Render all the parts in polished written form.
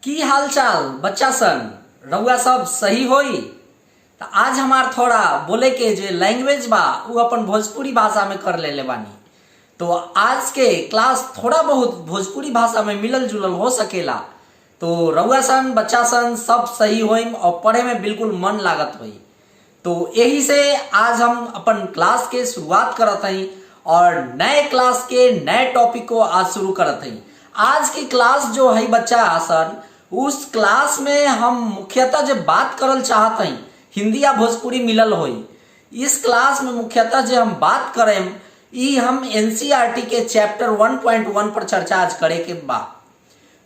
की हाल चाल बच्चा सन रउआ सब सही होई। तो आज हमार थोड़ा बोले के जे लैंग्वेज बा उ अपन भोजपुरी भाषा में कर लेले बानी। तो आज के क्लास थोड़ा बहुत भोजपुरी भाषा में मिलल जुलल हो सकेला। तो रउआ सन बच्चा सन सब सही होई और पढ़े में बिल्कुल मन लागत होई। तो यही से आज हम अपन क्लास के शुरुआत करत हई और नए क्लास के नए टॉपिक को आज शुरू करत हई। आज की क्लास जो है बच्चा सन उस क्लास में हम मुख्यतः जब बात करल चाहत हई हिंदी या भोजपुरी मिलल होई। इस क्लास में मुख्यतः जो हम बात करें ई हम एनसीईआरटी के चैप्टर 1.1 पर चर्चा आज करे के बा।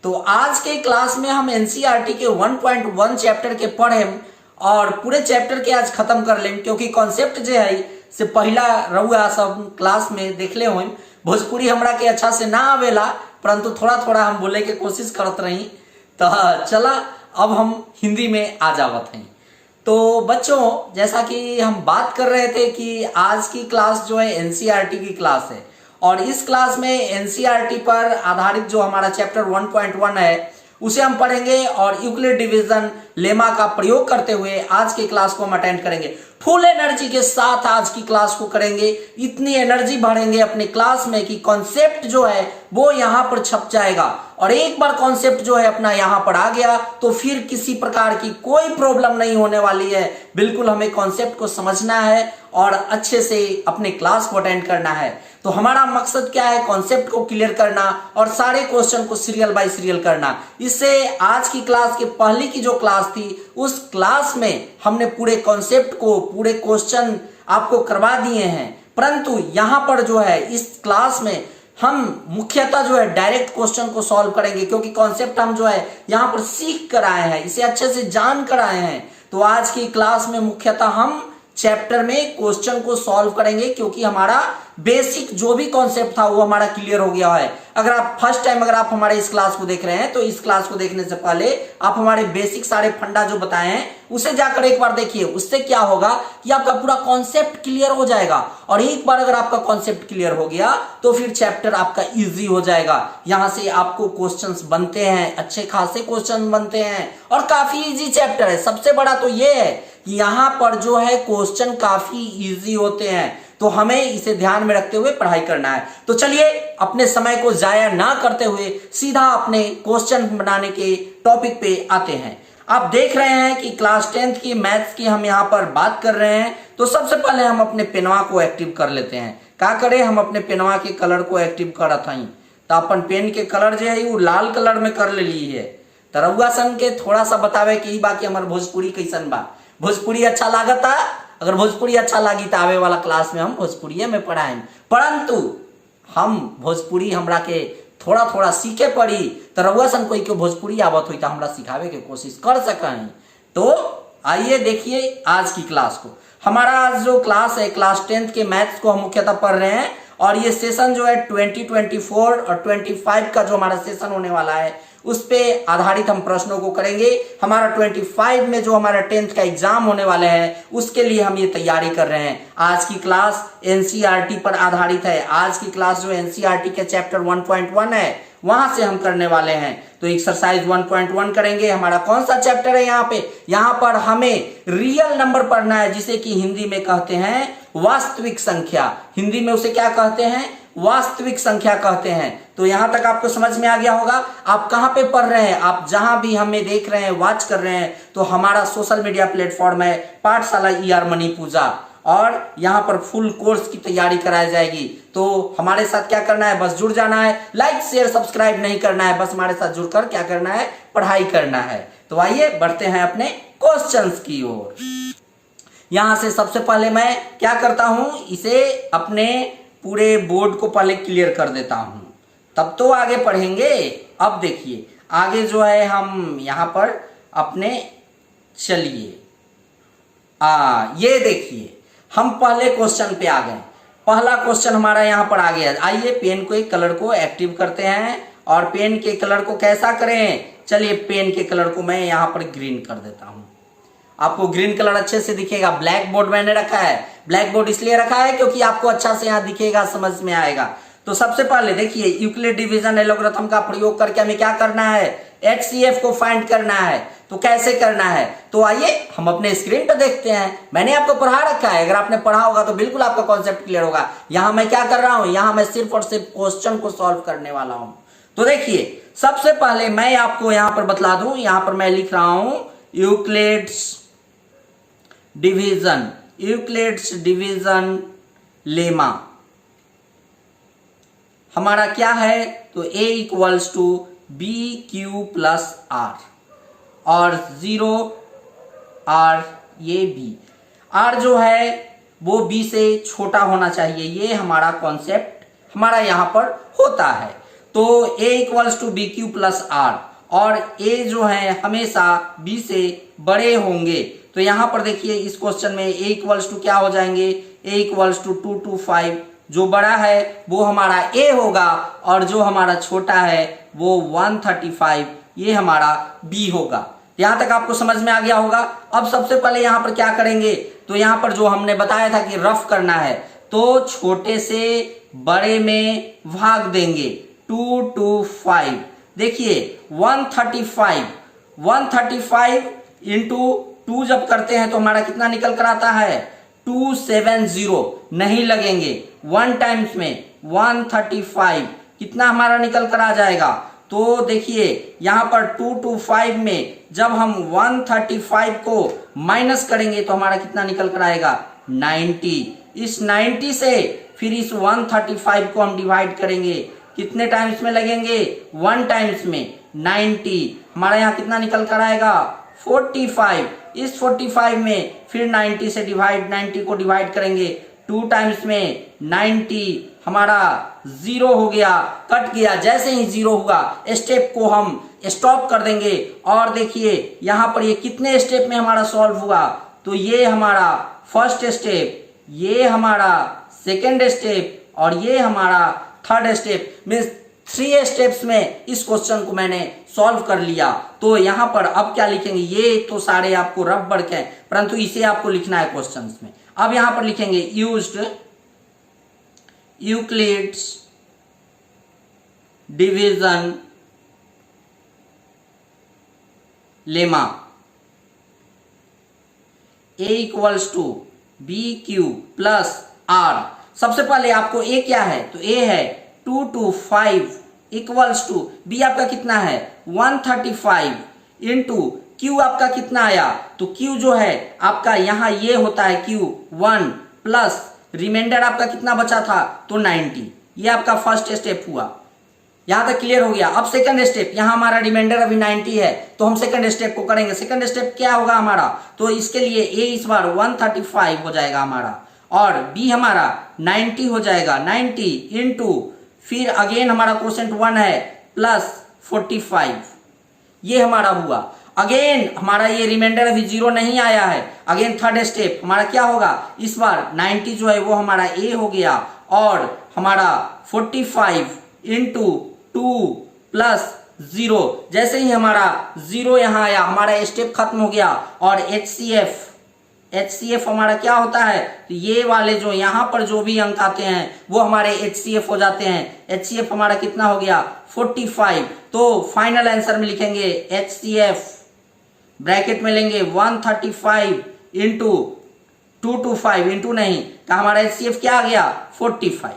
तो आज के क्लास में हम एनसीईआरटी के 1.1 चैप्टर के पढ़ेम और पूरे चैप्टर के आज खत्म कर लेम, क्योंकि कॉन्सेप्ट जो है से पहला रउआ सब क्लास में देखले होम। भोजपुरी हमरा के अच्छा से ना आवेला, परंतु थोड़ा थोड़ा हम बोले के कोशिश करत रही। तो चला अब हम हिंदी में आ जावत हैं। तो बच्चों जैसा कि हम बात कर रहे थे कि आज की क्लास जो है एनसीईआरटी की क्लास है और इस क्लास में एनसीईआरटी पर आधारित जो हमारा चैप्टर 1.1 है उसे हम पढ़ेंगे और यूक्लिड डिवीजन लेमा का प्रयोग करते हुए आज की क्लास को हम अटेंड करेंगे। फुल एनर्जी के साथ आज की क्लास को करेंगे। इतनी एनर्जी भरेंगे अपने क्लास में कि कॉन्सेप्ट जो है वो यहाँ पर छप जाएगा और एक बार कॉन्सेप्ट जो है अपना यहाँ पर आ गया तो फिर किसी प्रकार की कोई प्रॉब्लम नहीं होने वाली है। बिल्कुल हमें कॉन्सेप्ट को समझना है और अच्छे से अपने क्लास को अटेंड करना है। तो हमारा मकसद क्या है, कॉन्सेप्ट को क्लियर करना और सारे क्वेश्चन को सीरियल बाय सीरियल करना। इससे आज की क्लास के पहली की जो क्लास थी उस क्लास में हमने पूरे कॉन्सेप्ट को पूरे क्वेश्चन आपको करवा दिए हैं, परंतु यहाँ पर जो है इस क्लास में हम मुख्यतः जो है डायरेक्ट क्वेश्चन को सॉल्व करेंगे, क्योंकि कॉन्सेप्ट हम जो है यहाँ पर सीख कर आए हैं, इसे अच्छे से जान कर आए हैं। तो आज की क्लास में मुख्यतः हम चैप्टर में क्वेश्चन को सॉल्व करेंगे, क्योंकि हमारा बेसिक जो भी कॉन्सेप्ट था वो हमारा क्लियर हो गया है। अगर आप फर्स्ट टाइम अगर आप हमारे इस क्लास को देख रहे हैं तो इस क्लास को देखने से पहले आप हमारे बेसिक सारे फंडा जो बताए हैं उसे जाकर एक बार देखिए। उससे क्या होगा कि आपका पूरा कॉन्सेप्ट क्लियर हो जाएगा और एक बार अगर आपका कॉन्सेप्ट क्लियर हो गया तो फिर चैप्टर आपका इजी हो जाएगा। यहां से आपको क्वेश्चंस बनते हैं, अच्छे खासे क्वेश्चन बनते हैं और काफी इजी चैप्टर है। सबसे बड़ा तो ये है कि यहाँ पर जो है क्वेश्चन काफी इजी होते हैं, तो हमें इसे ध्यान में रखते हुए पढ़ाई करना है। तो चलिए अपने समय को जाया ना करते हुए सीधा अपने क्वेश्चन बनाने के टॉपिक पे आते हैं। आप देख रहे हैं कि क्लास 10th की मैथ्स की हम यहाँ पर बात कर रहे हैं। तो सबसे पहले हम अपने पेनवा को एक्टिव कर लेते हैं। क्या करें, हम अपने पेनवा के कलर को एक्टिव करत हई। तो अपन पेन के कलर जो है वो लाल कलर में कर ली है। तो रउआ सन के थोड़ा सा बतावे कि बाकी हमारे भोजपुरी कैसन बा, भोजपुरी अच्छा लागता। अगर भोजपुरी अच्छा लगी तो आवे वाला क्लास में हम भोजपुरी में पढ़ाएं, परंतु हम भोजपुरी हमरा के थोड़ा थोड़ा सीखे पड़ी। तो रउआ सन कोई के भोजपुरी आवत हुई तो हमरा सिखावे के कोशिश कर सकें। तो आइए देखिए आज की क्लास को। हमारा आज जो क्लास है क्लास 10th के मैथ्स को हम मुख्यतः पढ़ रहे हैं और ये सेशन जो है 2024 और 25 का जो हमारा सेशन होने वाला है उस पे आधारित हम प्रश्नों को करेंगे। हमारा 25 में जो हमारा 10th का एग्जाम होने वाले हैं उसके लिए हम ये तैयारी कर रहे हैं। आज की क्लास एनसीईआरटी पर आधारित है। आज की क्लास जो एनसीईआरटी के चैप्टर 1.1 है वहां से हम करने वाले हैं। तो एक्सरसाइज 1.1 करेंगे। हमारा कौन सा चैप्टर है यहाँ पे, यहाँ पर हमें रियल नंबर पढ़ना है, जिसे कि हिंदी में कहते हैं वास्तविक संख्या। हिंदी में उसे क्या कहते हैं, वास्तविक संख्या कहते हैं। तो यहां तक आपको समझ में आ गया होगा। आप कहां पे पढ़ रहे हैं, आप जहां भी हमें देख रहे हैं, वॉच कर रहे हैं, तो हमारा सोशल मीडिया प्लेटफॉर्म है पाठशाला ER मनी पूजा और यहां पर फुल कोर्स की तैयारी कराई जाएगी। तो हमारे साथ क्या करना है, बस जुड़ जाना है। लाइक शेयर सब्सक्राइब नहीं करना है, बस हमारे साथ जुड़कर क्या करना है, पढ़ाई करना है। तो आइए बढ़ते हैं अपने क्वेश्चंस की ओर। यहां से सबसे पहले मैं क्या करता हूं, इसे अपने पूरे बोर्ड को पहले क्लियर कर देता हूं, तब तो आगे पढ़ेंगे। अब देखिए आगे जो है हम यहां पर अपने चलिए ये देखिए हम पहले क्वेश्चन पे आ गए। पहला क्वेश्चन हमारा यहां पर आ गया। आइए पेन को कलर को एक्टिव करते हैं और पेन के कलर को कैसा करें, चलिए पेन के कलर को मैं यहां पर ग्रीन कर देता हूं। आपको ग्रीन कलर अच्छे से दिखेगा। ब्लैक बोर्ड मैंने रखा है, ब्लैक बोर्ड इसलिए रखा है क्योंकि आपको अच्छा से यहाँ दिखेगा, समझ में आएगा। तो सबसे पहले देखिए यूक्लिड डिवीजन एलोग्राथम का प्रयोग करके हमें क्या करना है, HCF को फाइंड करना है। तो कैसे करना है, तो आइए हम अपने स्क्रीन पर देखते हैं। मैंने आपको पढ़ा रखा है, अगर आपने पढ़ा होगा तो बिल्कुल आपका कॉन्सेप्ट क्लियर होगा। यहां मैं क्या कर रहा हूं, यहां मैं सिर्फ और सिर्फ क्वेश्चन को सॉल्व करने वाला हूं। तो देखिए सबसे पहले मैं आपको यहां पर बतला दूं, यहां पर मैं लिख रहा हूं यूक्लिड्स डिवीजन लेमा हमारा क्या है, तो A equals to BQ plus R और 0 R, ये B, R जो है वो B से छोटा होना चाहिए, ये हमारा कॉन्सेप्ट हमारा यहां पर होता है। तो A equals to BQ plus R और A जो है हमेशा B से बड़े होंगे। तो यहां पर देखिए इस क्वेश्चन में A इक्वल्स टू क्या हो जाएंगे, A इक्वल्स टू 225, जो बड़ा है वो हमारा A होगा और जो हमारा छोटा है वो 135, ये हमारा B होगा। यहां तक आपको समझ में आ गया होगा। अब सबसे पहले यहां पर क्या करेंगे, तो यहां पर जो हमने बताया था कि रफ करना है, तो छोटे से बड़े में भाग देंगे 2 to 5। देखिए 135 इंटू 2 जब करते हैं तो हमारा कितना निकल कर आता है, 270, नहीं लगेंगे 1 टाइम्स में 135 कितना हमारा निकल कर आ जाएगा। तो देखिए यहां पर 2 to 5 में जब हम 135 को माइनस करेंगे तो हमारा कितना निकल कर आएगा, 90। इस 90 से फिर इस 135 को हम डिवाइड करेंगे, कितने टाइम्स में लगेंगे, 1 टाइम्स में 90, हमारा यहां कितना निकल कर आएगा, 45। इस 45 में फिर 90 से 90 को डिवाइड करेंगे, 2 टाइम्स में 90, हमारा 0 हो गया, कट गया। जैसे ही 0 हुआ स्टेप को हम स्टॉप कर देंगे और देखिए यहां पर ये कितने स्टेप में हमारा सॉल्व हुआ, तो ये हमारा फर्स्ट स्टेप, ये हमारा सेकेंड स्टेप और ये हमारा थर्ड स्टेप, मीन्स 3 स्टेप्स में इस क्वेश्चन को मैंने सॉल्व कर लिया। तो यहां पर अब क्या लिखेंगे, ये तो सारे आपको रफ वर्क है परंतु इसे आपको लिखना है क्वेश्चंस में। अब यहां पर लिखेंगे used Euclid's division lemma A equals to BQ plus R। सबसे पहले आपको A क्या है, तो A है 2 to 5 इक्वल्स टू B आपका कितना है 135 इंटू Q आपका कितना आया, तो Q जो है आपका यहां ये होता है Q1 प्लस रिमाइंडर आपका कितना बचा था, तो 90। ये आपका फर्स्ट स्टेप हुआ, यहां तक क्लियर हो गया। अब सेकंड स्टेप, यहां हमारा रिमाइंडर अभी 90 है तो हम सेकंड स्टेप को करेंगे। सेकंड स्टेप क्या होगा हमारा, तो इसके लिए A इस बार 135 हो जाएगा हमारा और B हमारा 90 हो जाएगा, 90 इंटू फिर अगेन हमारा क्वोशेंट 1 है प्लस 45, ये हमारा हुआ। अगेन हमारा ये रिमाइंडर अभी 0 नहीं आया है, अगेन थर्ड स्टेप हमारा क्या होगा, इस बार 90 जो है वो हमारा A हो गया और हमारा 45 इंटू 2 प्लस 0, जैसे ही हमारा 0 यहां आया हमारा स्टेप खत्म हो गया और HCF हमारा क्या होता है, तो ये वाले जो यहां पर जो भी अंक आते हैं वो हमारे HCF हो जाते हैं। HCF हमारा कितना हो गया 45। तो फाइनल आंसर में लिखेंगे HCF ब्रैकेट में लेंगे 135 इंटू 225 इंटू नहीं तो हमारा HCF क्या आ गया 45।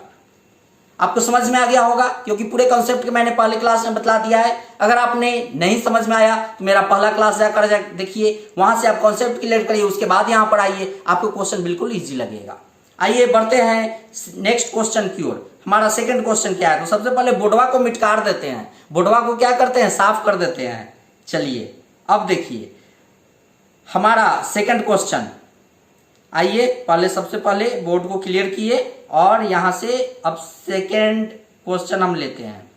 आपको समझ में आ गया होगा क्योंकि पूरे कॉन्सेप्ट के मैंने पहले क्लास में बतला दिया है। अगर आपने नहीं समझ में आया तो मेरा पहला क्लास जाकर देखिए, वहां से आप कॉन्सेप्ट क्लियर करिए, उसके बाद यहां पर आइए, आपको क्वेश्चन बिल्कुल इजी लगेगा। आइए बढ़ते हैं नेक्स्ट क्वेश्चन की ओर। हमारा सेकंड क्वेश्चन क्या है, तो सबसे पहले बोर्डवा को मिटकार देते हैं, बोर्डवा को क्या करते हैं साफ कर देते हैं। चलिए अब देखिए हमारा सेकंड क्वेश्चन, आइए पहले सबसे पहले बोर्ड को क्लियर किए और यहां से अब सेकंड क्वेश्चन हम लेते हैं।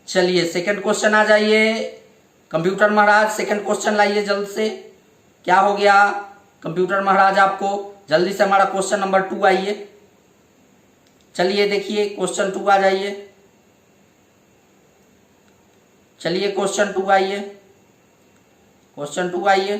चलिए सेकंड क्वेश्चन आ जाइए, कंप्यूटर महाराज सेकंड क्वेश्चन लाइए जल्द से। क्या हो गया कंप्यूटर महाराज, आपको जल्दी से हमारा क्वेश्चन नंबर 2 आइए। चलिए देखिए क्वेश्चन 2 आ जाइए, चलिए क्वेश्चन 2 आइए, क्वेश्चन 2 आइए।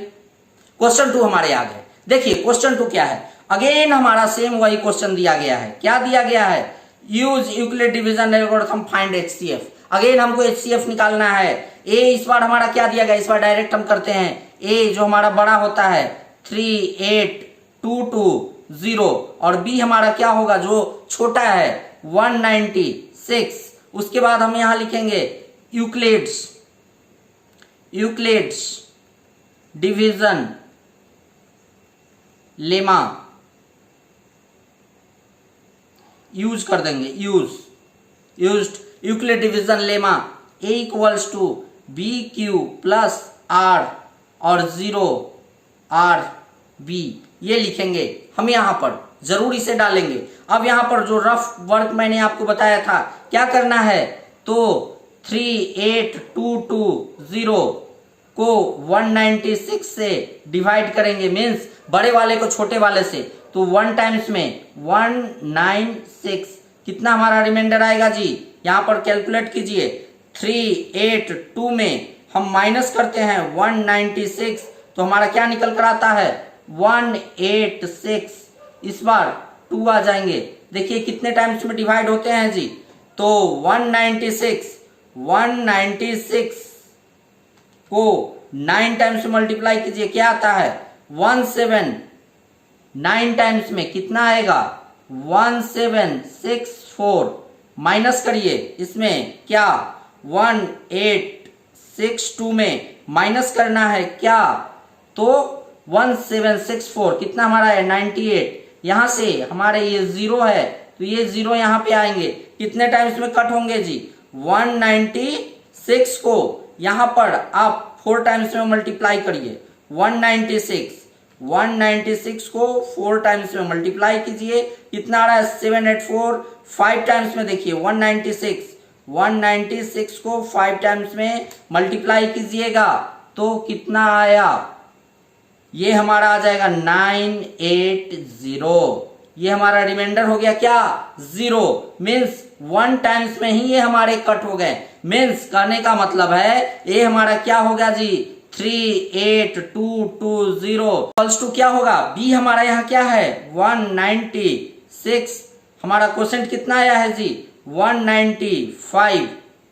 क्वेश्चन 2 हमारे आ गए। देखिए क्वेश्चन 2 क्या है, अगेन हमारा सेम वही क्वेश्चन दिया गया है। क्या दिया गया है? Use Euclid division algorithm find HCF. Again हमको एचसीएफ निकालना है। ए इस बार हमारा क्या दिया गया, इस बार डायरेक्ट हम करते हैं। ए जो हमारा बड़ा होता है 3 8 2 2 0 और बी हमारा क्या होगा जो छोटा है 196। उसके बाद हम यहां लिखेंगे यूक्लिड्स डिवीजन लेमा यूज कर देंगे। Used Euclid division lemma A equals to B Q plus R और 0 आर बी, ये लिखेंगे हम यहां पर, जरूर इसे डालेंगे। अब यहां पर जो रफ वर्क मैंने आपको बताया था क्या करना है, तो 3 8 2 2 0 को 196 से डिवाइड करेंगे, मीन्स बड़े वाले को छोटे वाले से। तो 1 टाइम्स में 196, कितना हमारा रिमाइंडर आएगा जी, यहां पर कैलकुलेट कीजिए। 3 8 2 में हम माइनस करते हैं 196, तो हमारा क्या निकल कर आता है 186। इस बार 2 आ जाएंगे। देखिए कितने टाइम्स में डिवाइड होते हैं जी, तो 196 को 9 टाइम्स में मल्टीप्लाई कीजिए, क्या आता है 17। 9 टाइम्स में कितना आएगा 1764, माइनस करिए इसमें क्या 1862 में माइनस करना है क्या, तो 1764 कितना हमारा है 98। यहां से हमारे ये 0 है तो ये 0 यहां पे आएंगे, कितने टाइम्स में कट होंगे जी 196 को यहां पर आप 4 टाइम्स में मल्टीप्लाई करिए। 196 को 4 टाइम्स में मल्टीप्लाई कीजिए, कितना आ रहा है 784। 5 टाइम्स में देखिए 196 को 5 टाइम्स में मल्टीप्लाई कीजिएगा तो कितना आया, ये हमारा आ जाएगा 980। ये हमारा रिमाइंडर हो गया क्या 0, मीन्स 1 टाइम्स में ही ये हमारे कट हो गए। मीन्स कहने का मतलब है ये हमारा क्या होगा जी 38220 टू क्या होगा, बी हमारा यहाँ क्या है 196। हमारा क्वोशेंट कितना आया है जी 195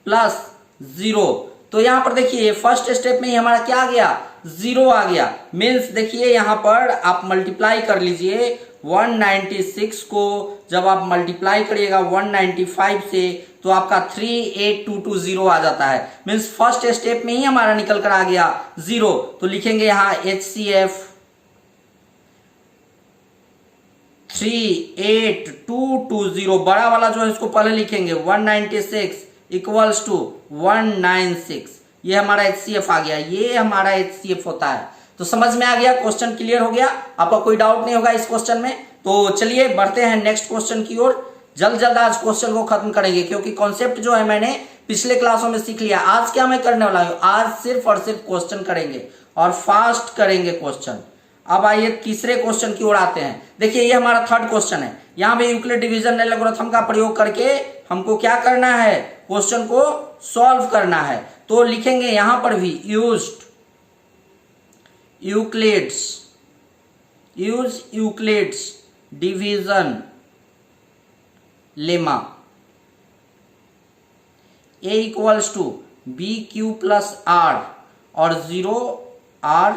प्लस 0। तो यहाँ पर देखिए फर्स्ट स्टेप में ही हमारा क्या आ गया 0 आ गया। मीन्स देखिए यहाँ पर आप मल्टीप्लाई कर लीजिए 196 को, जब आप मल्टीप्लाई करिएगा 195 से तो आपका 38220 आ जाता है। मीन्स फर्स्ट स्टेप में ही हमारा निकल कर आ गया 0। तो लिखेंगे यहाँ HCF 38220, बड़ा वाला जो है इसको पहले लिखेंगे 196 इक्वल्स टू 196। ये हमारा HCF आ गया, ये हमारा HCF होता है। तो समझ में आ गया, क्वेश्चन क्लियर हो गया, आपका कोई डाउट नहीं होगा इस क्वेश्चन में। तो चलिए बढ़ते हैं नेक्स्ट क्वेश्चन की ओर। जल्द आज क्वेश्चन को खत्म करेंगे, क्योंकि कॉन्सेप्ट जो है मैंने पिछले क्लासों में सीख लिया। आज क्या मैं करने वाला हूं, आज सिर्फ और सिर्फ क्वेश्चन करेंगे और फास्ट करेंगे क्वेश्चन। अब आइए तीसरे क्वेश्चन की ओर आते हैं। देखिए ये हमारा थर्ड क्वेश्चन है। यहाँ पे यूक्लिड डिवीजन एल्गोरिथम का प्रयोग करके हमको क्या करना है, क्वेश्चन को सॉल्व करना है। तो लिखेंगे यहां पर भी use Euclid's division lemma A equals to B Q plus R और 0 आर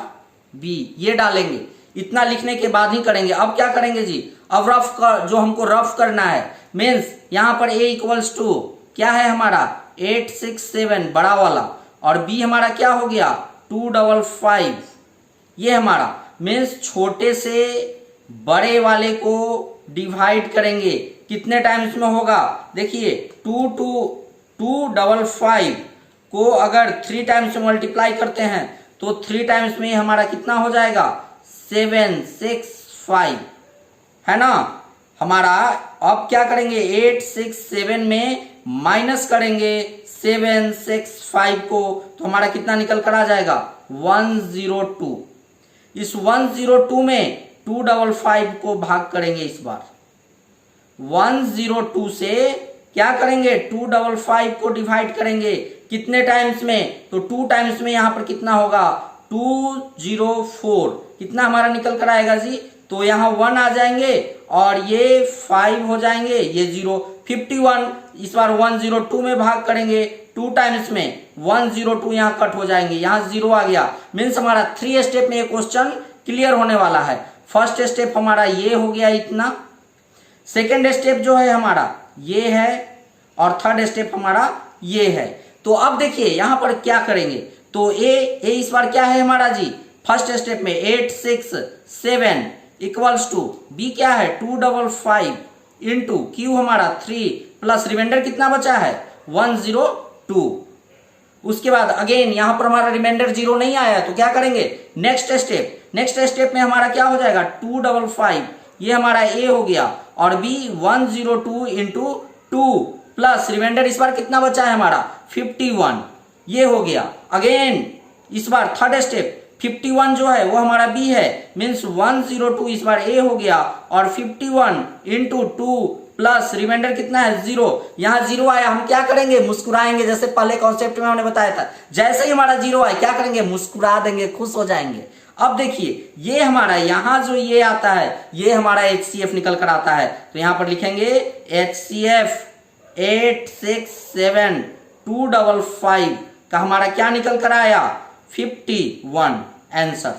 बी, ये डालेंगे। इतना लिखने के बाद ही करेंगे। अब क्या करेंगे जी, अब रफ कर, जो हमको रफ करना है, मीन्स यहां पर ए इक्वल्स टू क्या है हमारा 867 बड़ा वाला और बी हमारा क्या हो गया 255। ये हमारा मीन्स छोटे से बड़े वाले को डिवाइड करेंगे, कितने टाइम्स में होगा, देखिए 255 को अगर 3 टाइम्स में मल्टीप्लाई करते हैं तो 3 टाइम्स में हमारा कितना हो जाएगा 765, है ना हमारा। अब क्या करेंगे 867 में माइनस करेंगे 765 को, तो हमारा कितना निकल कर आ जाएगा 102। इस 102 में 255 को भाग करेंगे। इस बार 102 से क्या करेंगे 255 को डिवाइड करेंगे, कितने टाइम्स में, तो 2 टाइम्स में यहां पर कितना होगा 204, कितना हमारा निकल कर आएगा जी तो यहाँ 1 आ जाएंगे और ये 5 हो जाएंगे, ये 0। 51 इस बार 102 में भाग करेंगे, 2 टाइम्स में 102 यहाँ कट हो जाएंगे, यहाँ 0 आ गया। मीन्स हमारा 3 स्टेप में ये क्वेश्चन क्लियर होने वाला है। फर्स्ट स्टेप हमारा ये हो गया इतना, सेकेंड स्टेप जो है हमारा ये है और थर्ड स्टेप हमारा ये है। तो अब देखिए यहाँ पर क्या करेंगे, तो ए इस बार क्या है हमारा जी, फर्स्ट स्टेप में 8 6 7 इक्वल्स टू बी क्या है 255 इंटू क्यू हमारा 3 प्लस रिमाइंडर कितना बचा है 102। उसके बाद अगेन यहाँ पर हमारा रिमाइंडर 0 नहीं आया तो क्या करेंगे, नेक्स्ट स्टेप में हमारा क्या हो जाएगा 255, ये हमारा ए हो गया और बी 102 इंटू 2 प्लस रिमाइंडर इस बार कितना बचा है हमारा 51, ये हो गया। अगेन इस बार थर्ड स्टेप 51 जो है वो हमारा बी है, मीन्स 102 इस बार ए हो गया और 51 इंटू 2 प्लस रिमाइंडर कितना है 0, यहाँ 0 आया, हम क्या करेंगे मुस्कुराएंगे, जैसे पहले कॉन्सेप्ट में हमने बताया था, जैसे ही हमारा 0 आया क्या करेंगे मुस्कुरा देंगे, खुश हो जाएंगे। अब देखिए ये हमारा यहाँ जो ये आता है ये हमारा HCF निकल कर आता है, तो यहाँ पर लिखेंगे HCF 867 का हमारा क्या निकल कर आया 51 आंसर।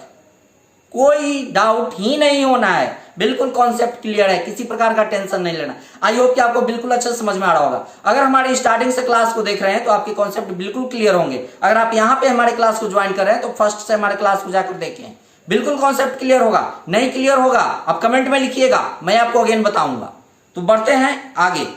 कोई डाउट ही नहीं होना है, बिल्कुल कॉन्सेप्ट क्लियर है, किसी प्रकार का टेंशन नहीं लेना। आई होप कि आपको बिल्कुल अच्छा समझ में आ रहा होगा। अगर हमारी स्टार्टिंग से क्लास को देख रहे हैं तो आपके कॉन्सेप्ट बिल्कुल क्लियर होंगे। अगर आप यहाँ पे हमारे क्लास को ज्वाइन कर रहे हैं तो फर्स्ट से हमारे क्लास को जाकर देखें, बिल्कुल कॉन्सेप्ट क्लियर होगा। नहीं क्लियर होगा आप कमेंट में लिखिएगा, मैं आपको अगेन बताऊंगा। तो बढ़ते हैं आगे,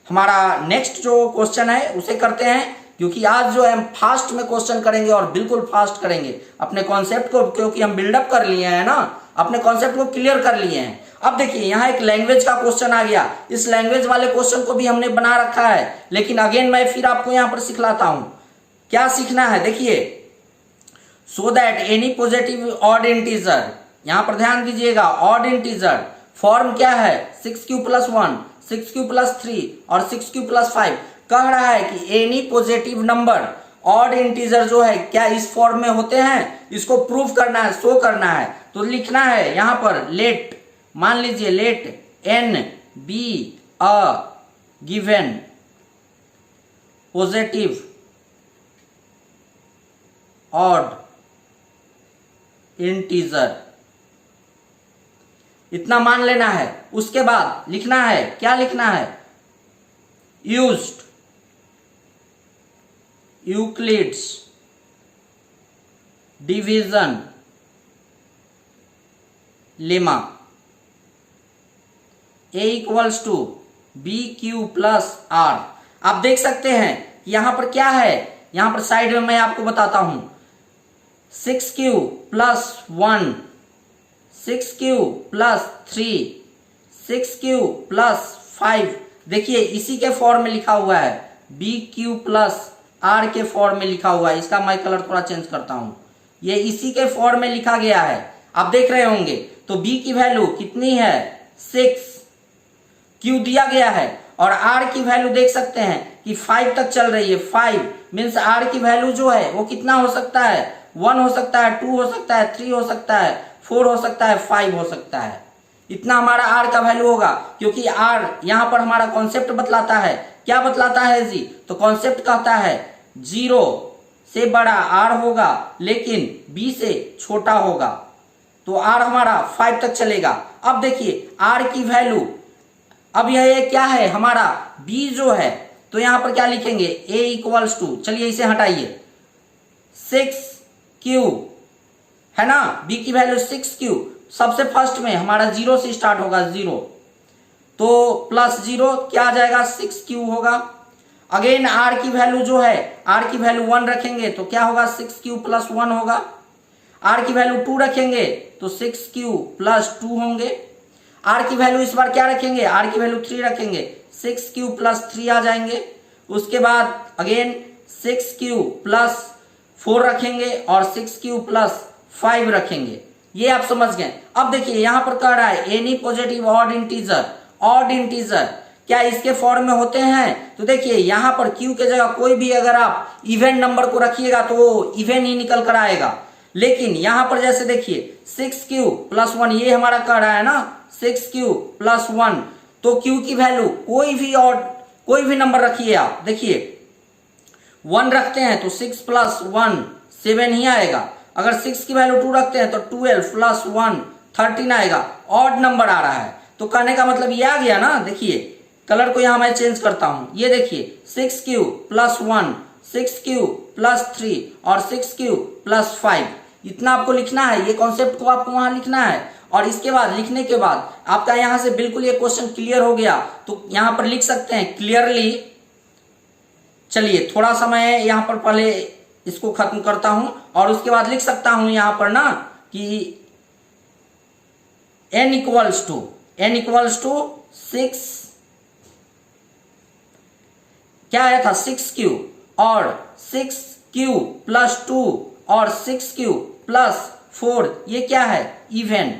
हमारा नेक्स्ट जो क्वेश्चन है उसे करते हैं, क्योंकि आज जो है हम फास्ट में क्वेश्चन करेंगे और बिल्कुल फास्ट करेंगे अपने कॉन्सेप्ट को, क्योंकि हम बिल्डअप कर लिए हैं ना, अपने कॉन्सेप्ट को क्लियर कर लिए हैं। अब देखिए यहाँ एक लैंग्वेज का क्वेश्चन आ गया, इस लैंग्वेज वाले क्वेश्चन को भी हमने बना रखा है, लेकिन अगेन मैं फिर आपको यहाँ पर सिखलाता हूं क्या सीखना है। देखिए so that any positive odd integer, यहां पर ध्यान दीजिएगा, ऑड इंटीजर फॉर्म क्या है 6q + 1 6q + 3 और 6q + 5। कह रहा है कि any positive number odd integer जो है क्या इस फॉर्म में होते हैं, इसको प्रूव करना है, शो करना है। तो लिखना है यहां पर लेट, मान लीजिए let n be a given positive odd integer, इतना मान लेना है। उसके बाद लिखना है, क्या लिखना है, used Euclid's division lemma A = BQ + R। आप देख सकते हैं कि यहां पर क्या है, यहां पर साइड में मैं आपको बताता हूं 6q + 1 6q + 3 6q + 5। देखिए इसी के फॉर्म में लिखा हुआ है, BQ + R के फॉर्म में लिखा हुआ है। इसका मैं कलर थोड़ा चेंज करता हूं, ये इसी के फॉर्म में लिखा गया है, आप देख रहे होंगे। तो B की वैल्यू कितनी है 6, Q दिया गया है और R की वैल्यू देख सकते हैं कि 5 तक चल रही है। 5 मीन्स R की वैल्यू जो है वो कितना हो सकता है, 1 हो सकता है, 2 हो सकता है, 3 हो सकता है, 4 हो सकता है, 5 हो सकता है। इतना हमारा R का वैल्यू होगा, क्योंकि R यहां पर हमारा कॉन्सेप्ट बतलाता है। क्या बतलाता है जी, तो कॉन्सेप्ट कहता है 0 से बड़ा R होगा लेकिन B से छोटा होगा, तो R हमारा 5 तक चलेगा। अब देखिए R की वैल्यू, अब यह क्या है हमारा B जो है, तो यहां पर क्या लिखेंगे A = चलिए इसे हटाइए 6q है ना, B की वैल्यू 6q, सबसे फर्स्ट में हमारा 0 से स्टार्ट होगा 0, तो +0 क्या आ जाएगा 6q होगा। अगेन R की वैल्यू जो है, R की वैल्यू 1 रखेंगे तो क्या होगा 6q + 1 होगा। R की वैल्यू 2 रखेंगे तो 6q + 2 होंगे। R की वैल्यू इस बार क्या रखेंगे, R की वैल्यू 3 रखेंगे, 6q + 3 आ जाएंगे। उसके बाद अगेन 6q + 4 रखेंगे और 6q + 5 रखेंगे। ये आप समझ गए। अब देखिए यहां पर कह रहा है any positive odd integer, odd integer क्या इसके फॉर्म में होते हैं, तो देखिए यहां पर q के जगह कोई भी अगर आप इवन नंबर को रखिएगा तो वो इवन ही निकल कर आएगा। लेकिन यहां पर जैसे देखिए 6q प्लस 1 ये हमारा कह रहा है ना 6q प्लस 1, तो q की वैल्यू कोई भी नंबर रखिए आप, देखिए 1 रखते हैं तो 6 प्लस 1 7 ही आएगा। अगर 6 की वैल्यू 2 रखते हैं तो 12 प्लस 1 13 आएगा। ऑड नंबर आ रहा है, तो कहने का मतलब ये आ गया ना। देखिए कलर को यहां मैं चेंज करता हूं, ये देखिए 6q प्लस 1, 6q प्लस 3 और 6q प्लस 5, इतना आपको लिखना है। ये कॉन्सेप्ट को आपको वहां लिखना है और इसके बाद लिखने के बाद आपका यहां से बिल्कुल ये क्वेश्चन क्लियर हो गया, तो यहां पर लिख सकते हैं क्लियरली। चलिए थोड़ा सा मैं यहां पर पहले इसको खत्म करता हूं और उसके बाद लिख सकता हूं यहां पर ना कि n इक्वल्स टू 6, क्या आया था 6q और 6q प्लस 2 और 6q प्लस 4, ये क्या है इवन।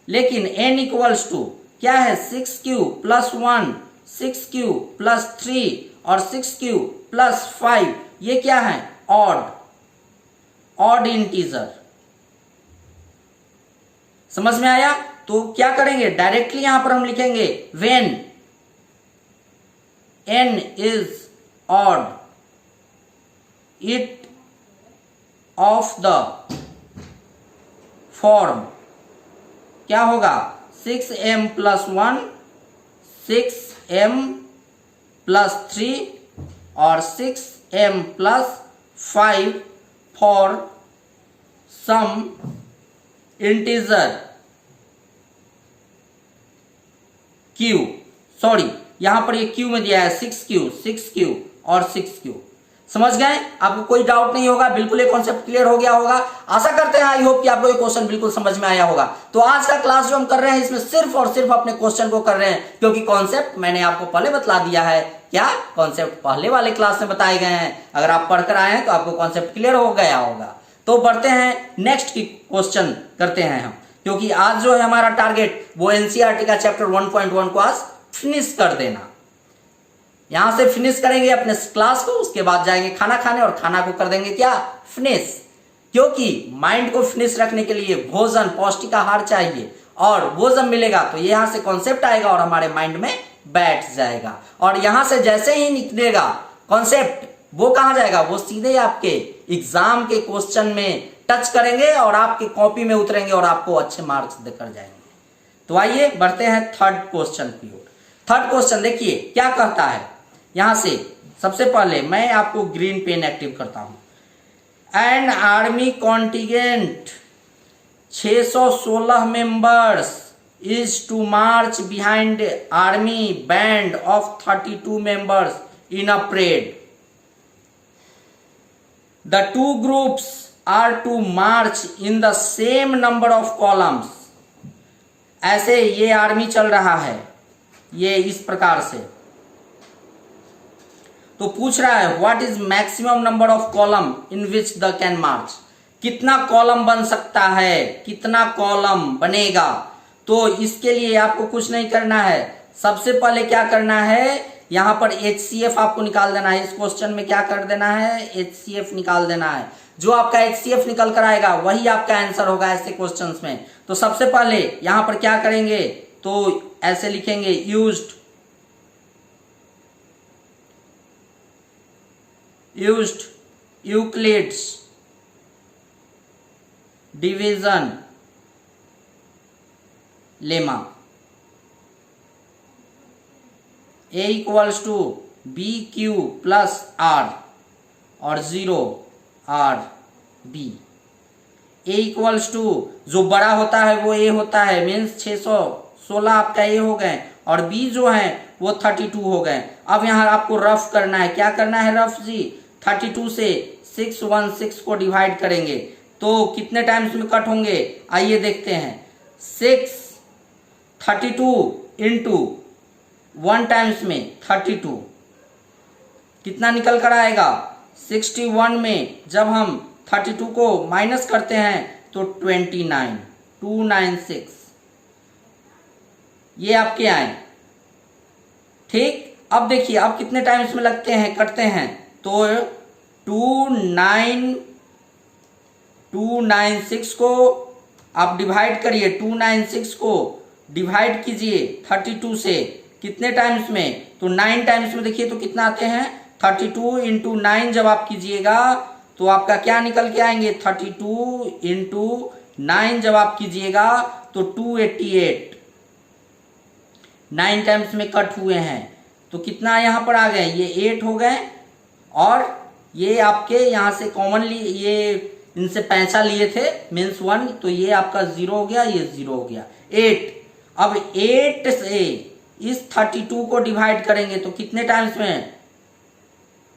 लेकिन n इक्वल्स टू क्या है 6q प्लस 1, 6q प्लस 3 और 6q प्लस 5, ये क्या है ऑड इंटीजर। समझ में आया? तो क्या करेंगे डायरेक्टली यहां पर हम लिखेंगे when n is odd it of the form, क्या होगा 6m प्लस 1, 6m प्लस 3 और 6m plus 5 for some integer q, sorry यहां पर ये q में दिया है 6q और 6q। समझ गए? आपको कोई डाउट नहीं होगा, बिल्कुल ये कॉन्सेप्ट क्लियर हो गया होगा। आशा करते हैं आई होप कि आपको ये क्वेश्चन बिल्कुल समझ में आया होगा। तो आज का क्लास जो हम कर रहे हैं इसमें सिर्फ और सिर्फ अपने क्वेश्चन को कर रहे हैं, क्योंकि कॉन्सेप्ट मैंने आपको पहले बतला दिया है। क्या कॉन्सेप्ट पहले वाले क्लास में बताए गए हैं, अगर आप पढ़कर आए हैं तो आपको कॉन्सेप्ट क्लियर हो गया होगा। तो बढ़ते हैं नेक्स्ट की क्वेश्चन करते हैं हम, क्योंकि आज जो है हमारा टारगेट वो एनसीईआरटी का चैप्टर 1.1 को आज फिनिश कर देना। यहां से फिनिश करेंगे अपने क्लास को, उसके बाद जाएंगे खाना खाने और खाना को कर देंगे क्या फिनिश, क्योंकि माइंड को फिनिश रखने के लिए भोजन पौष्टिक आहार चाहिए, और वो जब मिलेगा तो यहां से कॉन्सेप्ट आएगा और हमारे माइंड में बैठ जाएगा। और यहां से जैसे ही निकलेगा कॉन्सेप्ट वो कहां जाएगा, वो सीधे आपके एग्जाम के क्वेश्चन में टच करेंगे और आपकी कॉपी में उतरेंगे और आपको अच्छे मार्क्स देकर जाएंगे। तो आइए बढ़ते हैं थर्ड क्वेश्चन की ओर। थर्ड क्वेश्चन देखिए क्या कहता है। यहां से सबसे पहले मैं आपको ग्रीन पेन एक्टिव करता हूं। An army contingent 616 members is to march behind army band of 32 members in a parade. The two groups are to march in the same number of columns. ऐसे ये आर्मी चल रहा है, ये इस प्रकार से। तो पूछ रहा है what is maximum number of column in which the can march, कितना कॉलम बन सकता है, कितना कॉलम बनेगा। तो इसके लिए आपको कुछ नहीं करना है, सबसे पहले क्या करना है यहां पर HCF आपको निकाल देना है। इस क्वेश्चन में क्या कर देना है HCF निकाल देना है। जो आपका HCF निकल कर आएगा वही आपका आंसर होगा ऐसे क्वेश्चंस में। तो सबसे पहले यहां पर क्या करेंगे, तो ऐसे लिखेंगे used Euclid's division lemma. A equals to BQ plus R और 0 RB। A इक्वल्स टू जो बड़ा होता है वो A होता है, मीन्स 616 आपका A हो गए और B जो है वो 32 हो गए। अब यहाँ आपको रफ करना है, क्या करना है रफ जी, 32 से 616 को डिवाइड करेंगे तो कितने टाइम्स में कट होंगे, आइए देखते हैं। 32 इंटू 1 टाइम्स में 32 कितना निकल कर आएगा 61 में जब हम 32 को माइनस करते हैं तो 296 ये आपके आए। ठीक, अब देखिए अब कितने टाइम्स में लगते हैं, कटते हैं तो 2 9 296 को आप डिवाइड करिए, 296 को डिवाइड कीजिए 32 से, कितने टाइम्स में, तो 9 टाइम्स में। देखिए तो कितना आते हैं, 32 इंटू 9 जब आप कीजिएगा तो आपका क्या निकल के आएंगे, 32 इंटू 9 जब आप कीजिएगा तो 288, 9 टाइम्स में कट हुए हैं तो कितना यहाँ पर आ गए, ये 8 हो गए, और ये आपके यहाँ से कॉमनली ये इनसे पैंसा लिए थे मीन्स 1, तो ये आपका 0 हो गया, ये 0 हो गया, 8। अब 8 से इस 32 को डिवाइड करेंगे तो कितने टाइम्स में,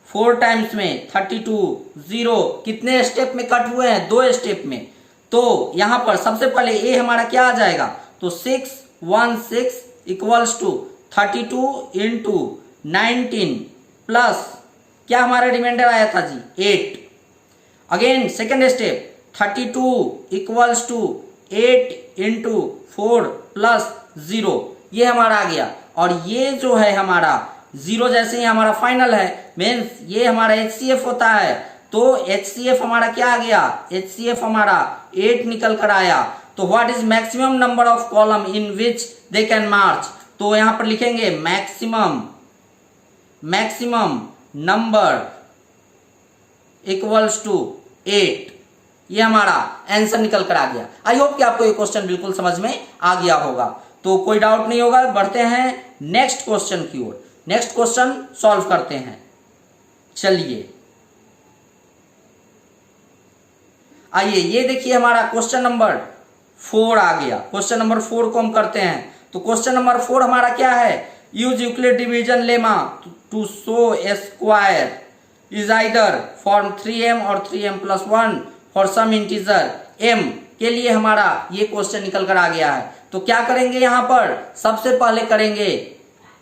4 टाइम्स में, 32 0, कितने स्टेप में कट हुए हैं, 2 स्टेप में। तो यहां पर सबसे पहले ए हमारा क्या आ जाएगा, तो 616 इक्वल्स टू 32 इंटू 19 प्लस क्या हमारा रिमाइंडर आया था जी, 8। Again second step, 32 equals to 8 into 4 plus 0, ये हमारा आ गया। और ये जो है हमारा 0 जैसे ही हमारा फाइनल है, मीन्स ये हमारा HCF होता है, तो HCF हमारा क्या आ गया, HCF हमारा 8 निकल कर आया। तो what is maximum number of column in which they can march, तो यहां पर लिखेंगे मैक्सिमम नंबर इक्वल्स टू 8, ये हमारा आंसर निकल कर आ गया। आई होप कि आपको ये क्वेश्चन बिल्कुल समझ में आ गया होगा, तो कोई डाउट नहीं होगा। बढ़ते हैं नेक्स्ट क्वेश्चन की ओर, नेक्स्ट क्वेश्चन सॉल्व करते हैं। चलिए आइए, ये देखिए हमारा क्वेश्चन नंबर 4 आ गया। क्वेश्चन नंबर 4 को हम करते हैं, तो क्वेश्चन नंबर 4 हमारा क्या है, use Euclid division lemma to show a square is either form 3m और 3m plus 1 for some integer m के लिए हमारा ये क्वेश्चन निकल कर आ गया है। तो क्या करेंगे, यहां पर सबसे पहले करेंगे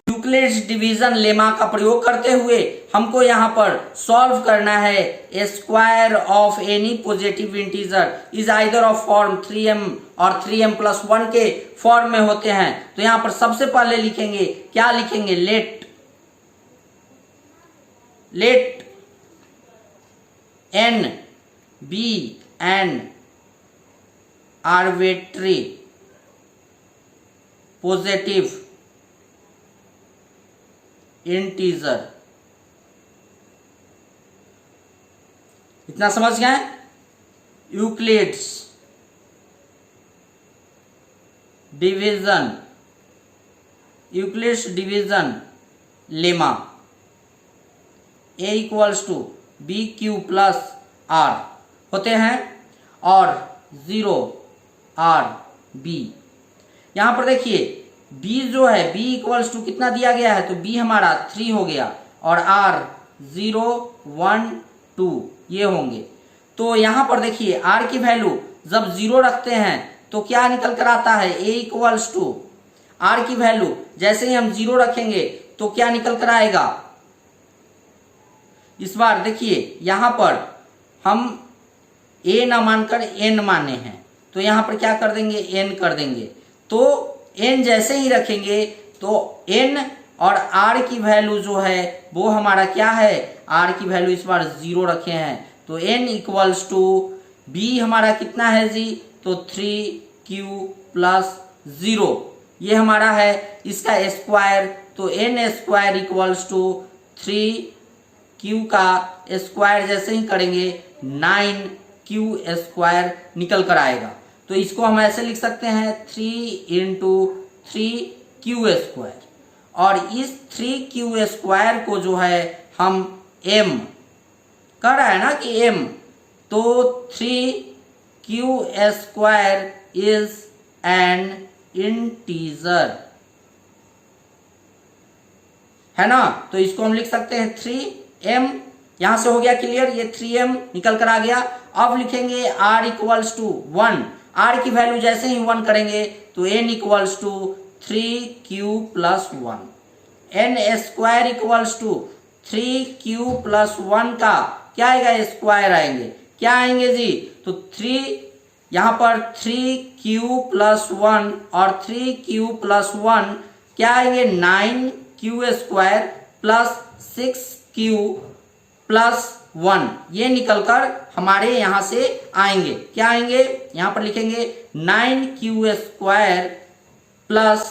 यूक्लिड्स डिवीजन लेमा का प्रयोग करते हुए हमको यहां पर सॉल्व करना है a square of any positive integer is either of form 3m और 3m प्लस 1 के फॉर्म में होते हैं। तो यहां पर सबसे पहले लिखेंगे, क्या लिखेंगे, let n be an arbitrary positive integer। इतना समझ गए, Euclid's division lemma a equals to B Q plus R होते हैं, और 0 आर बी। यहां पर देखिए b जो है, b इक्वल्स टू कितना दिया गया है, तो b हमारा 3 हो गया, और r 0 1 2 ये होंगे। तो यहां पर देखिए r की वैल्यू जब 0 रखते हैं तो क्या निकल कर आता है, a इक्वल्स टू r की वैल्यू जैसे ही हम 0 रखेंगे तो क्या निकल कर आएगा। इस बार देखिए यहां पर हम a ना मानकर n माने हैं, तो यहां पर क्या कर देंगे, n कर देंगे। तो n जैसे ही रखेंगे तो n और r की वैल्यू जो है वो हमारा क्या है, r की वैल्यू इस बार 0 रखे हैं, तो n इक्वल्स टू b हमारा कितना है जी, तो 3q प्लस 0 ये हमारा है इसका स्क्वायर। तो n square equals to 3q का स्क्वायर जैसे ही करेंगे 9q स्क्वायर निकल कर आएगा। तो इसको हम ऐसे लिख सकते हैं 3 इंटू 3q स्क्वायर, और इस 3q स्क्वायर को जो है हम m कर रहा है ना कि m, तो 3q square is an integer है ना। तो इसको हम लिख सकते हैं 3m, यहां से हो गया क्लियर, ये 3m निकल कर आ गया। अब लिखेंगे r इक्वल्स टू 1, r की वैल्यू जैसे ही 1 करेंगे तो n equals to 3q plus 1, n square equals to 3q plus 1 का क्या आएगा, स्क्वायर आएंगे, क्या आएंगे जी, तो 3 यहां पर 3q प्लस 1 और 3q प्लस 1 क्या आएंगे, 9q square plus 6q plus 1 ये निकलकर हमारे यहां से आएंगे। क्या आएंगे? यहां पर लिखेंगे 9q² प्लस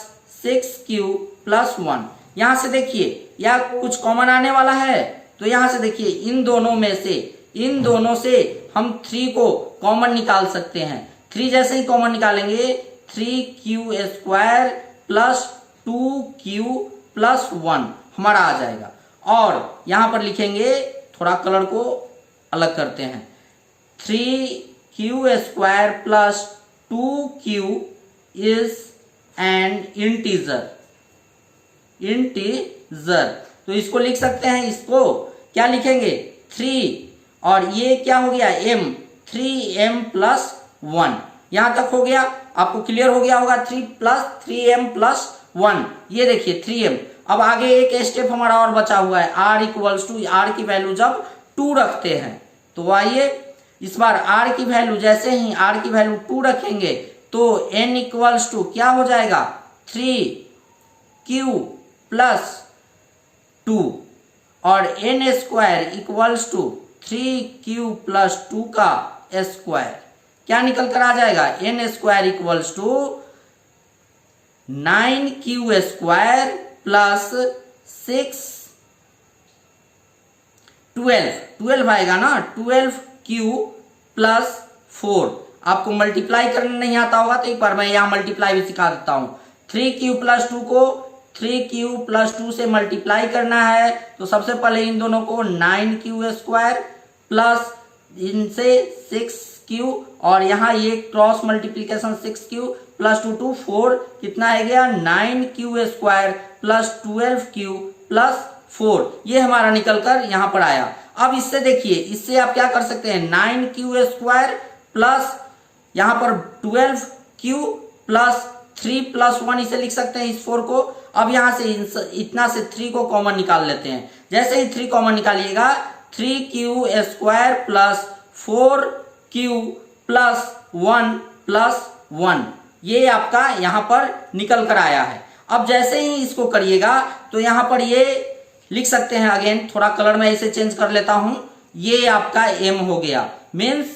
6q प्लस 1। यहां से देखिए या कुछ कॉमन आने वाला है, तो यहां से देखिए इन दोनों से हम 3 को कॉमन निकाल सकते हैं। 3 जैसे ही कॉमन निकालेंगे 3q² प्लस 2q प्लस 1 हमारा आ जाएगा। और यहां पर लिखेंगे, थोड़ा कलर को अलग करते हैं, 3q² plus 2q is an integer. तो इसको लिख सकते हैं, इसको क्या लिखेंगे 3 और ये क्या हो गया m, 3m प्लस 1। यहां तक हो गया, आपको क्लियर हो गया होगा। 3m प्लस 1 ये देखिए 3m। अब आगे एक स्टेप हमारा और बचा हुआ है, r इक्वल्स टू, r की वैल्यू जब 2 रखते हैं तो आइए इस बार r की वैल्यू, जैसे ही r की वैल्यू 2 रखेंगे तो n इक्वल्स टू क्या हो जाएगा 3q प्लस 2 और n² equals to 3q plus 2 का स्क्वायर। क्या निकल कर आ जाएगा? n² equals to 9q² plus 12 आएगा ना, 12q प्लस 4। आपको मल्टीप्लाई करना नहीं आता होगा तो एक बार मैं यहां मल्टीप्लाई भी सिखा देता हूं। 3q प्लस 2 को 3q प्लस 2 से मल्टीप्लाई करना है तो सबसे पहले इन दोनों को 9q² प्लस इनसे 6q और यहाँ ये क्रॉस मल्टीप्लीकेशन 6q प्लस 2 4 कितना है गया 9q² प्लस 12q प्लस 4। ये हमारा निकलकर यहाँ पर आया। अब इससे देखिए, इससे आप क्या कर सकते हैं 9q² प्लस यहाँ पर 12q प्लस 3 प्लस 1 इसे लिख सकते हैं इस 4 को। अब यहाँ से इतना से 3 को कॉमन निकाल लेते हैं। जैसे ही 3 कॉमन निकालिएगा 3q² plus 4q plus 1 plus 1 ये आपका यहाँ पर निकल कर आया है। अब जैसे ही इसको करिएगा तो यहाँ पर ये लिख सकते हैं, अगेन थोड़ा कलर में इसे चेंज कर लेता हूं, ये आपका m हो गया, means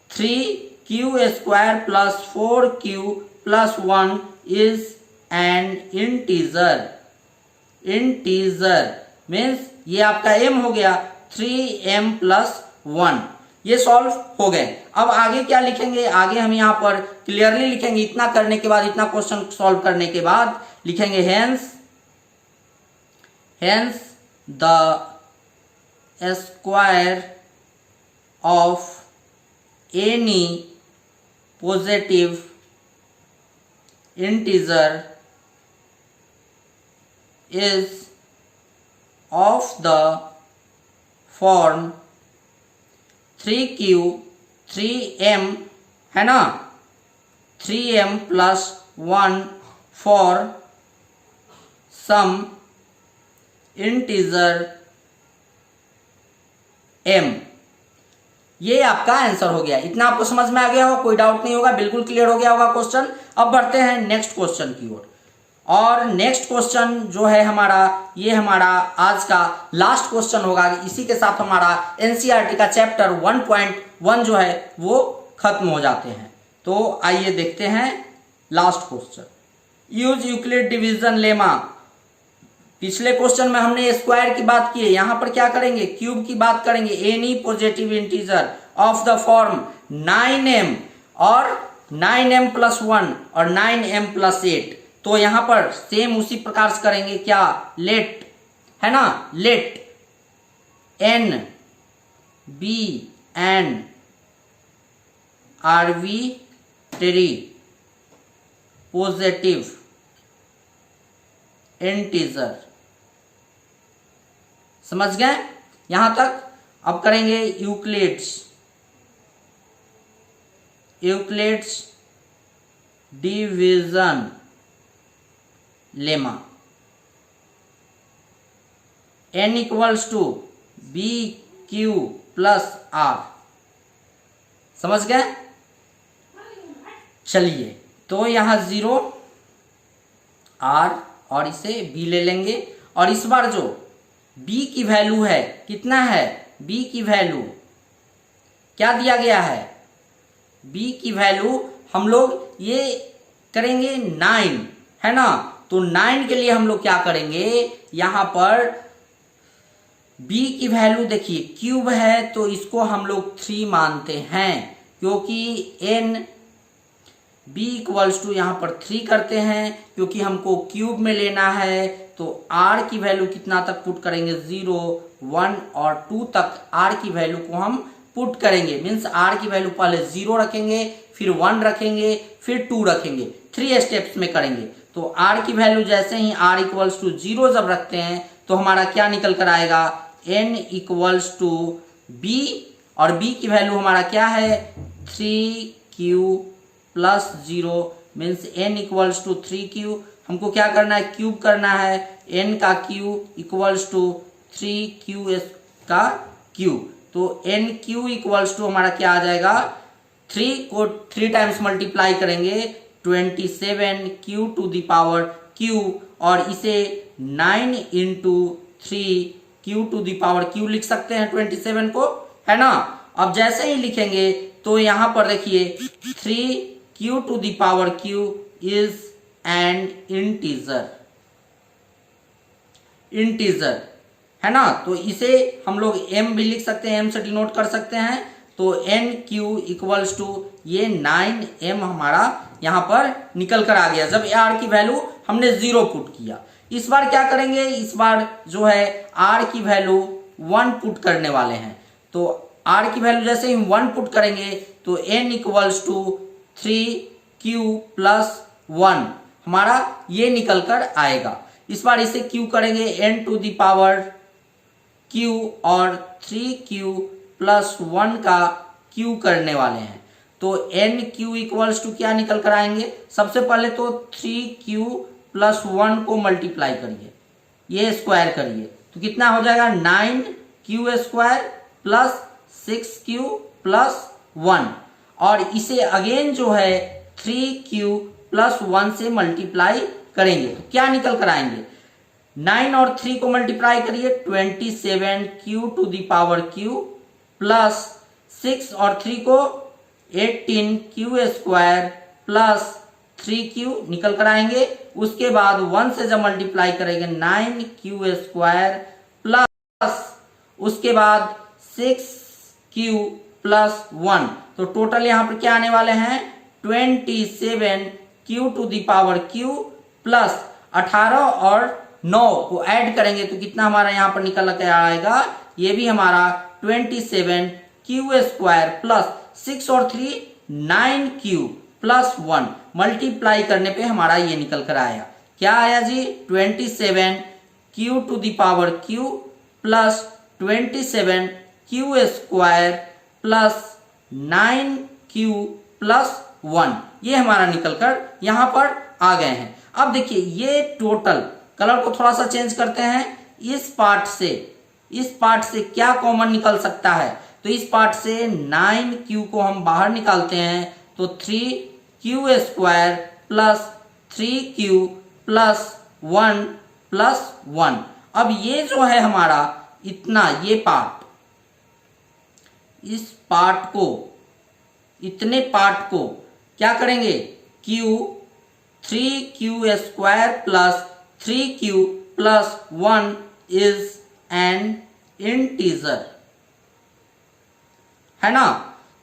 3q² plus 4q plus 1 is an integer means ये आपका m हो गया 3m प्लस 1। ये सॉल्व हो गए। अब आगे क्या लिखेंगे? आगे हम यहाँ पर क्लियरली लिखेंगे, इतना करने के बाद, इतना क्वेश्चन सॉल्व करने के बाद लिखेंगे hence the square of any positive integer is of the form 3q 3m है ना, 3m plus 1 for some integer m। ये आपका आंसर हो गया। इतना आपको समझ में आ गया होगा, कोई डाउट नहीं होगा, बिल्कुल क्लियर हो गया होगा क्वेश्चन। अब बढ़ते हैं नेक्स्ट क्वेश्चन की ओर। और नेक्स्ट क्वेश्चन जो है हमारा, ये हमारा आज का लास्ट क्वेश्चन होगा। इसी के साथ हमारा एनसीईआरटी का चैप्टर 1.1 जो है वो खत्म हो जाते हैं। तो आइए देखते हैं last question. Use Euclid division lemma. पिछले क्वेश्चन में हमने स्क्वायर की बात की है, यहां पर क्या करेंगे? क्यूब की बात करेंगे। Any positive integer of the form 9m और 9m प्लस 1 और 9m प्लस 8। तो यहां पर सेम उसी प्रकार से करेंगे। क्या? लेट है ना, let n be an arbitrary positive integer. समझ गए यहां तक? अब करेंगे Euclid's division lemma. n equals to B Q plus R. समझ गए? चलिए, तो यहां 0 r और इसे b ले लेंगे और इस बार जो b की वैल्यू है कितना है b की वैल्यू क्या दिया गया है, b की वैल्यू हम लोग ये करेंगे 9, है ना। तो 9 के लिए हम लोग क्या करेंगे, यहां पर b की वैल्यू देखिए क्यूब है तो इसको हम लोग 3 मानते हैं, क्योंकि n b इक्वल्स टू यहां पर 3 करते हैं, क्योंकि हमको क्यूब में लेना है। तो r की वैल्यू कितना तक पुट करेंगे, 0, 1 और 2 तक r की वैल्यू को हम पुट करेंगे। मीन्स r की वैल्यू पहले 0 रखेंगे, फिर 1 रखेंगे, फिर 2 रखेंगे, 3 स्टेप्स में करेंगे। तो r की वैल्यू जैसे ही r इक्वल्स टू 0 जब रखते हैं तो हमारा क्या निकल कर आएगा, n इक्वल्स टू b, और b की वैल्यू हमारा क्या है 3q plus 0, means n equals to 3q। हमको क्या करना है, क्यूब करना है, n का क्यूब इक्वल्स टू 3q का क्यूब। तो n क्यू इक्वल्स टू हमारा क्या आ जाएगा, 3 को 3 टाइम्स मल्टीप्लाई करेंगे 27q to the power q, और इसे 9 into 3q to the power q लिख सकते हैं 27 को, है ना। अब जैसे ही लिखेंगे तो यहां पर देखिए 3q to the power q is an integer, है ना। तो इसे हम लोग m भी लिख सकते हैं, m से डिनोट कर सकते हैं। तो एन क्यू इक्वल्स टू ये 9m हमारा यहां पर निकल कर आ गया जब r की वैल्यू हमने 0 पुट किया। इस बार क्या करेंगे, इस बार जो है r की वैल्यू 1 पुट करने वाले हैं। तो r की वैल्यू जैसे ही 1 पुट करेंगे तो n equals to 3q plus 1 हमारा ये निकल कर आएगा। इस बार इसे q करेंगे n to the power q, और 3q प्लस 1 का q करने वाले हैं। तो n q इक्वल्स टू क्या निकल कर आएंगे, सबसे पहले तो 3q प्लस 1 को मल्टीप्लाई करिए, ये स्क्वायर करिए, तो कितना हो जाएगा 9q square plus 6q plus 1, और इसे अगेन जो है 3q प्लस 1 से मल्टीप्लाई करेंगे तो क्या निकल कर आएंगे, 9 और 3 को मल्टीप्लाई करिए 27q to the power q plus 6 और 3 को 18q स्क्वायर प्लस 3q निकल कर आएंगे। उसके बाद 1 से जब मल्टीप्लाई करेंगे 9q स्क्वायर प्लस उसके बाद 6q प्लस 1, तो टोटल यहां पर क्या आने वाले हैं 27q to the power q plus 18 और 9 को ऐड करेंगे तो कितना हमारा यहाँ पर निकल कर आएगा, ये भी हमारा 27q स्क्वायर प्लस 6 और 3 9q प्लस 1 मल्टीप्लाई करने पे हमारा ये निकल कर आया, क्या आया जी 27q to the power q plus 27q square plus 9q plus 1, ये हमारा निकल कर यहाँ पर आ गए हैं। अब देखिए ये टोटल कलर को थोड़ा सा चेंज करते हैं, इस पार्ट से क्या कॉमन निकल सकता है, तो इस पार्ट से 9q को हम बाहर निकालते हैं तो 3q square plus 3q plus 1 plus 1। अब ये जो है हमारा इतना ये पार्ट, इस पार्ट को, इतने पार्ट को क्या करेंगे q 3q square plus 3q plus 1 is an integer, है ना।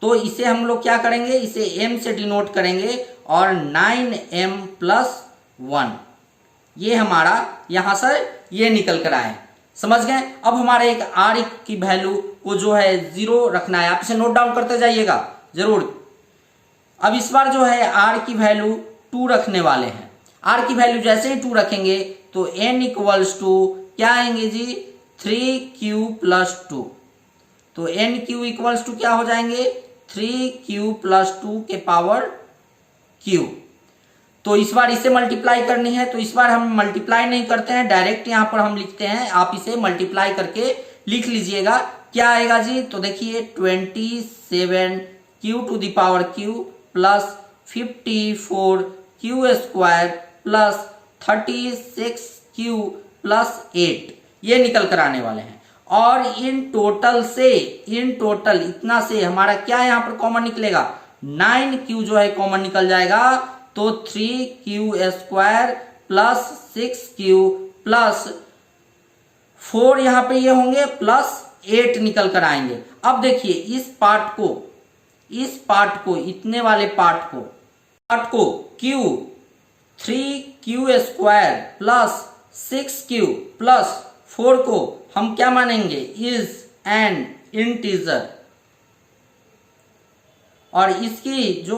तो इसे हम लोग क्या करेंगे, इसे m से डिनोट करेंगे और 9m प्लस 1, ये हमारा यहां से ये निकल कर आए, समझ गए। अब हमारे एक r की वैल्यू को जो है 0 रखना है, आप इसे नोट डाउन करते जाइएगा जरूर। अब इस बार जो है r की वैल्यू 2 रखने वाले हैं, r की वैल्यू जैसे ही 2 रखेंगे तो n इक्वल्स टू क्या आएंगे जी 3q प्लस 2, तो nq इक्वल्स टू क्या हो जाएंगे 3q प्लस 2 के पावर q। तो इस बार इसे मल्टीप्लाई करनी है, तो इस बार हम मल्टीप्लाई नहीं करते हैं, डायरेक्ट यहां पर हम लिखते हैं, आप इसे मल्टीप्लाई करके लिख लीजिएगा क्या आएगा जी। तो देखिए 27q to the power q plus 54q square plus 36q plus 8, ये निकल कर आने वाले हैं। और इन टोटल इतना से हमारा क्या यहाँ पर कॉमन निकलेगा, 9q जो है कॉमन निकल जाएगा, तो 3q² प्लस 6q प्लस 4 यहाँ पे ये होंगे प्लस 8 निकल कर आएंगे। अब देखिए इस पार्ट को इतने वाले पार्ट को q 3q² plus 6q plus 4 को हम क्या मानेंगे, इज एन इंटीजर, और इसकी जो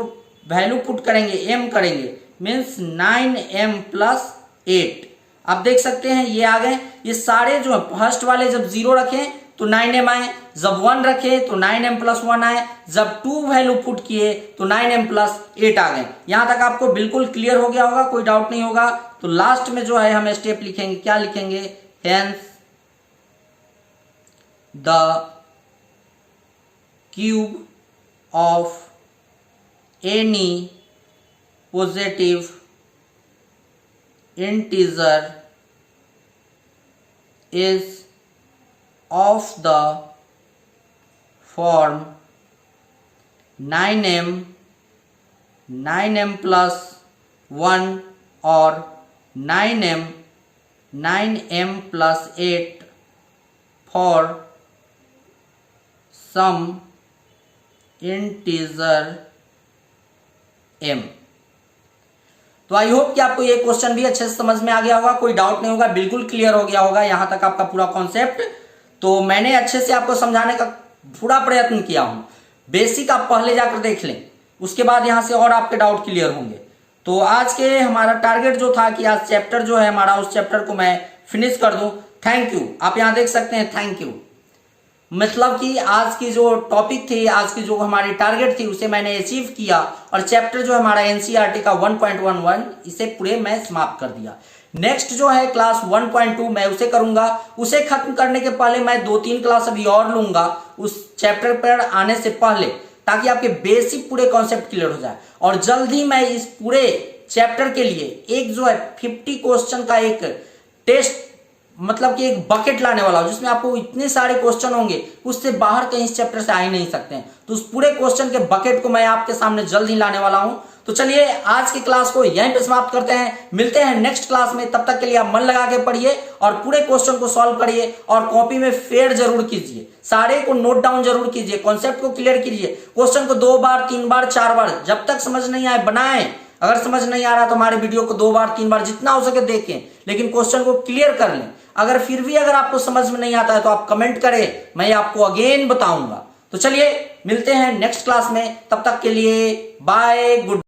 वैल्यू पुट करेंगे m करेंगे, मीन्स 9m प्लस 8। आप देख सकते हैं ये आ गए। ये सारे जो फर्स्ट वाले जब 0 रखें तो 9m आए, जब 1 रखे तो 9m प्लस 1 आए, जब 2 वैल्यू पुट किए तो 9m प्लस 8 आ गए। यहां तक आपको बिल्कुल क्लियर हो गया होगा, कोई डाउट नहीं होगा। तो लास्ट में जो है हम स्टेप लिखेंगे, क्या लिखेंगे, hence the cube of any positive integer is of the form 9m plus 1 or 9m plus 8 for some integer m। तो आई होप कि आपको ये क्वेश्चन भी अच्छे से समझ में आ गया होगा, कोई डाउट नहीं होगा, बिल्कुल क्लियर हो गया होगा यहां तक आपका पूरा कॉन्सेप्ट। तो मैंने अच्छे से आपको समझाने का पूरा प्रयत्न किया हूं। बेसिक आप पहले जाकर देख लें, उसके बाद यहां से और आपके डाउट क्लियर होंगे। तो आज के हमारा टारगेट जो था कि आज चैप्टर जो है हमारा, उस चैप्टर को मैं फिनिश कर दूं। थैंक यू, आप यहां देख सकते हैं, थैंक यू। मतलब कि आज की जो टॉपिक थी, आज की जो हमारी टारगेट थी, उसे मैंने अचीव किया, और चैप्टर जो हमारा एनसीईआरटी का 1.11 इसे पूरे मैं समाप्त कर दिया। नेक्स्ट जो है क्लास 1.2 मैं उसे करूंगा। उसे खत्म करने के पहले मैं 2-3 क्लास अभी और लूंगा उस चैप्टर पर आने से पहले, ताकि आपके बेसिक पूरे कॉन्सेप्ट क्लियर हो जाए। और जल्द ही मैं इस पूरे चैप्टर के लिए एक जो है 50 क्वेश्चन का एक टेस्ट, मतलब कि एक बकेट लाने वाला हूं, जिसमें आपको इतने सारे क्वेश्चन होंगे, उससे बाहर कहीं इस चैप्टर से आ ही नहीं सकते हैं। तो उस पूरे क्वेश्चन के बकेट को मैं आपके सामने जल्द ही लाने वाला हूं। तो चलिए आज की क्लास को यहीं पे समाप्त करते हैं, मिलते हैं नेक्स्ट क्लास में। तब तक के लिए आप मन लगा के पढ़िए और पूरे क्वेश्चन को सॉल्व करिए, और कॉपी में फेर जरूर कीजिए, सारे को नोट डाउन जरूर कीजिए, कॉन्सेप्ट को क्लियर कीजिए, क्वेश्चन को 2 बार 3 बार 4 बार, जब तक समझ नहीं आए बनाएं। अगर समझ नहीं आ रहा तो हमारे वीडियो को 2 बार 3 बार जितना हो सके देखें, लेकिन क्वेश्चन को क्लियर कर लें। अगर फिर भी अगर आपको समझ में नहीं आता है तो आप कमेंट करें, मैं आपको अगेन बताऊंगा। तो चलिए मिलते हैं नेक्स्ट क्लास में, तब तक के लिए बाय, गुड।